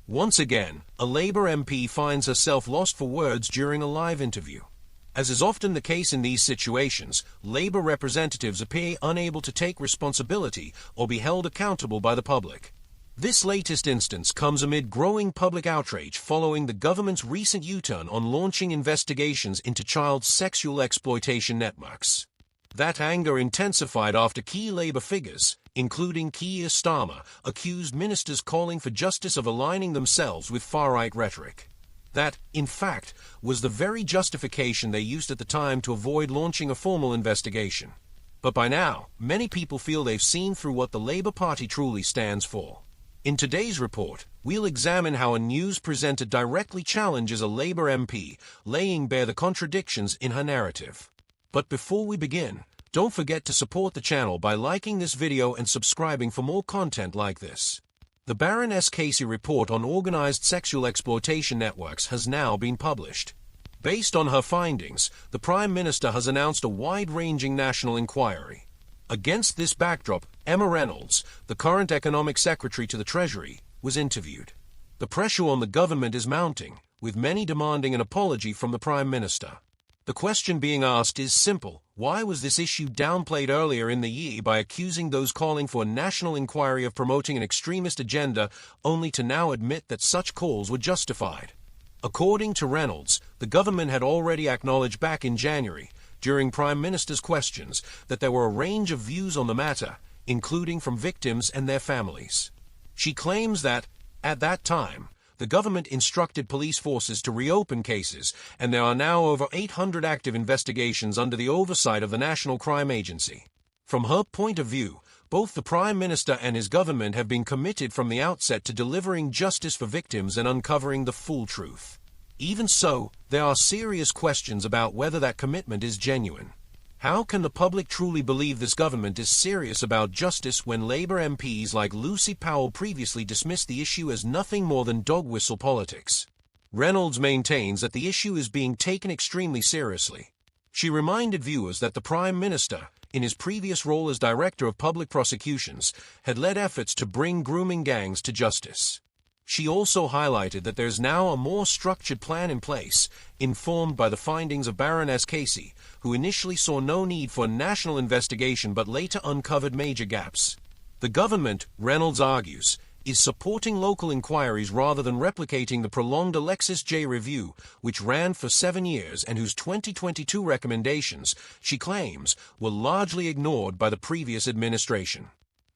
Once again, a Labour MP finds herself lost for words during a live interview. As is often the case in these situations, Labour representatives appear unable to take responsibility or be held accountable by the public. This latest instance comes amid growing public outrage following the government's recent U-turn on launching investigations into child sexual exploitation networks. That anger intensified after key Labour figures, including Keir Starmer, accused ministers calling for justice of aligning themselves with far-right rhetoric. That, in fact, was the very justification they used at the time to avoid launching a formal investigation. But by now, many people feel they've seen through what the Labour Party truly stands for. In today's report, we'll examine how a news presenter directly challenges a Labour MP, laying bare the contradictions in her narrative. But before we begin, don't forget to support the channel by liking this video and subscribing for more content like this. The Baroness Casey report on organised sexual exploitation networks has now been published. Based on her findings, the Prime Minister has announced a wide-ranging national inquiry. Against this backdrop, Emma Reynolds, the current Economic Secretary to the Treasury, was interviewed. The pressure on the government is mounting, with many demanding an apology from the Prime Minister. The question being asked is simple: why was this issue downplayed earlier in the year by accusing those calling for a national inquiry of promoting an extremist agenda, only to now admit that such calls were justified? According to Reynolds, the government had already acknowledged back in January, during Prime Minister's questions, that there were a range of views on the matter, including from victims and their families. She claims that, at that time, the government instructed police forces to reopen cases, and there are now over 800 active investigations under the oversight of the National Crime Agency. From her point of view, both the Prime Minister and his government have been committed from the outset to delivering justice for victims and uncovering the full truth. Even so, there are serious questions about whether that commitment is genuine. How can the public truly believe this government is serious about justice when Labour MPs like Lucy Powell previously dismissed the issue as nothing more than dog-whistle politics? Reynolds maintains that the issue is being taken extremely seriously. She reminded viewers that the Prime Minister, in his previous role as Director of Public Prosecutions, had led efforts to bring grooming gangs to justice. She also highlighted that there's now a more structured plan in place, informed by the findings of Baroness Casey, who initially saw no need for a national investigation but later uncovered major gaps. The government, Reynolds argues, is supporting local inquiries rather than replicating the prolonged Alexis J. review, which ran for 7 years and whose 2022 recommendations, she claims, were largely ignored by the previous administration.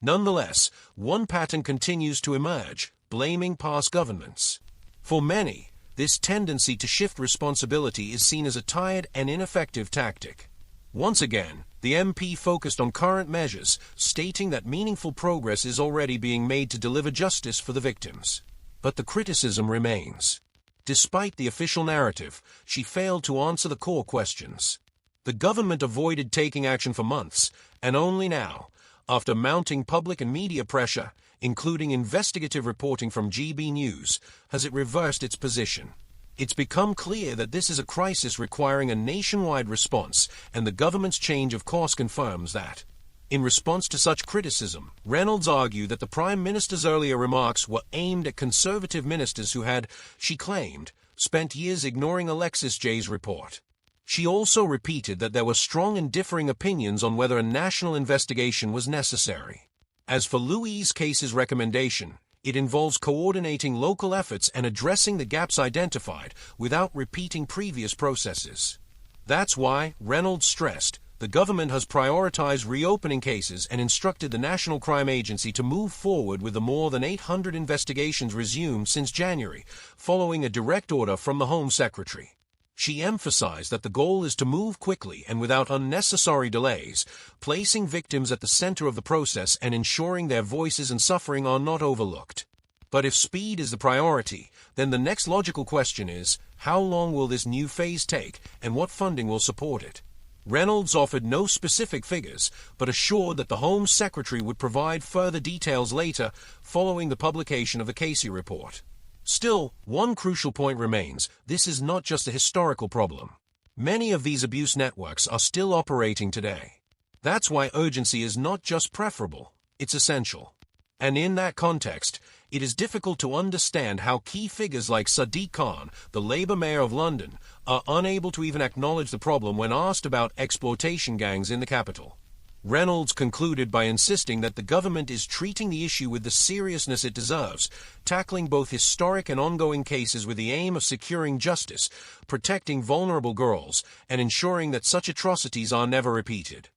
Nonetheless, one pattern continues to emerge: blaming past governments. For many, this tendency to shift responsibility is seen as a tired and ineffective tactic. Once again, the MP focused on current measures, stating that meaningful progress is already being made to deliver justice for the victims. But the criticism remains. Despite the official narrative, she failed to answer the core questions. The government avoided taking action for months, and only now, after mounting public and media pressure, including investigative reporting from GB News, has it reversed its position. It's become clear that this is a crisis requiring a nationwide response, and the government's change of course confirms that. In response to such criticism, Reynolds argued that the Prime Minister's earlier remarks were aimed at Conservative ministers who had, she claimed, spent years ignoring Alexis J's report. She also repeated that there were strong and differing opinions on whether a national investigation was necessary. As for Louise Case's recommendation, it involves coordinating local efforts and addressing the gaps identified without repeating previous processes. That's why, Reynolds stressed, the government has prioritized reopening cases and instructed the National Crime Agency to move forward with the more than 800 investigations resumed since January, following a direct order from the Home Secretary. She emphasized that the goal is to move quickly and without unnecessary delays, placing victims at the center of the process and ensuring their voices and suffering are not overlooked. But if speed is the priority, then the next logical question is, how long will this new phase take, and what funding will support it? Reynolds offered no specific figures, but assured that the Home Secretary would provide further details later, following the publication of the Casey report. Still, one crucial point remains: this is not just a historical problem. Many of these abuse networks are still operating today. That's why urgency is not just preferable, it's essential. And in that context, it is difficult to understand how key figures like Sadiq Khan, the Labour mayor of London, are unable to even acknowledge the problem when asked about exploitation gangs in the capital. Reynolds concluded by insisting that the government is treating the issue with the seriousness it deserves, tackling both historic and ongoing cases with the aim of securing justice, protecting vulnerable girls, and ensuring that such atrocities are never repeated.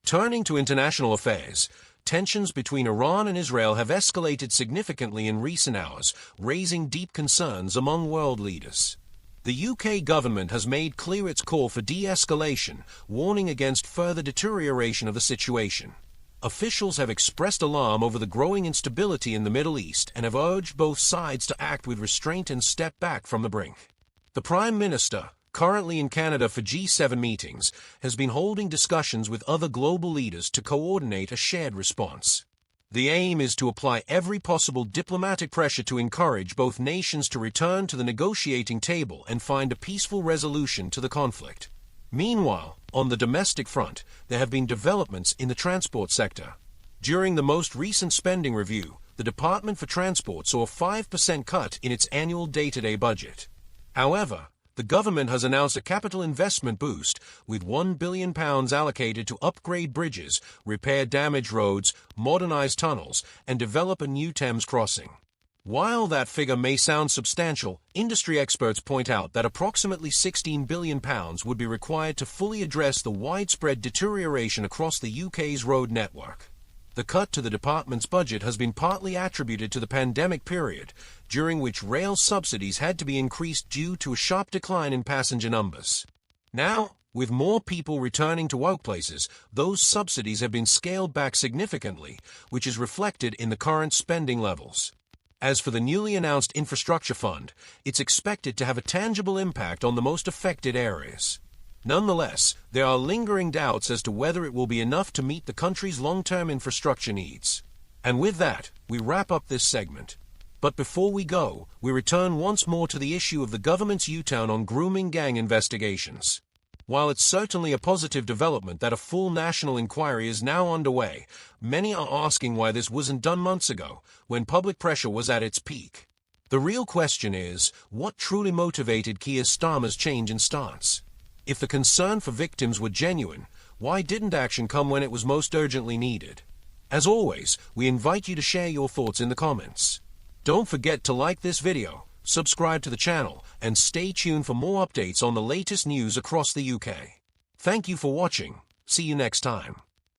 Turning to international affairs, tensions between Iran and Israel have escalated significantly in recent hours, raising deep concerns among world leaders. The UK government has made clear its call for de-escalation, warning against further deterioration of the situation. Officials have expressed alarm over the growing instability in the Middle East and have urged both sides to act with restraint and step back from the brink. The Prime Minister, currently in Canada for G7 meetings, has been holding discussions with other global leaders to coordinate a shared response. The aim is to apply every possible diplomatic pressure to encourage both nations to return to the negotiating table and find a peaceful resolution to the conflict. Meanwhile, on the domestic front, there have been developments in the transport sector. During the most recent spending review, the Department for Transport saw a 5% cut in its annual day-to-day budget. However, the government has announced a capital investment boost, with £1 billion allocated to upgrade bridges, repair damaged roads, modernize tunnels, and develop a new Thames crossing. While that figure may sound substantial, industry experts point out that approximately £16 billion would be required to fully address the widespread deterioration across the UK's road network. The cut to the department's budget has been partly attributed to the pandemic period, during which rail subsidies had to be increased due to a sharp decline in passenger numbers. Now, with more people returning to workplaces, those subsidies have been scaled back significantly, which is reflected in the current spending levels. As for the newly announced infrastructure fund, it's expected to have a tangible impact on the most affected areas. Nonetheless, there are lingering doubts as to whether it will be enough to meet the country's long-term infrastructure needs. And with that, we wrap up this segment. But before we go, we return once more to the issue of the government's U-turn on grooming gang investigations. While it's certainly a positive development that a full national inquiry is now underway, many are asking why this wasn't done months ago, when public pressure was at its peak. The real question is, what truly motivated Keir Starmer's change in stance? If the concern for victims were genuine, why didn't action come when it was most urgently needed? As always, we invite you to share your thoughts in the comments. Don't forget to like this video, subscribe to the channel, and stay tuned for more updates on the latest news across the UK. Thank you for watching. See you next time.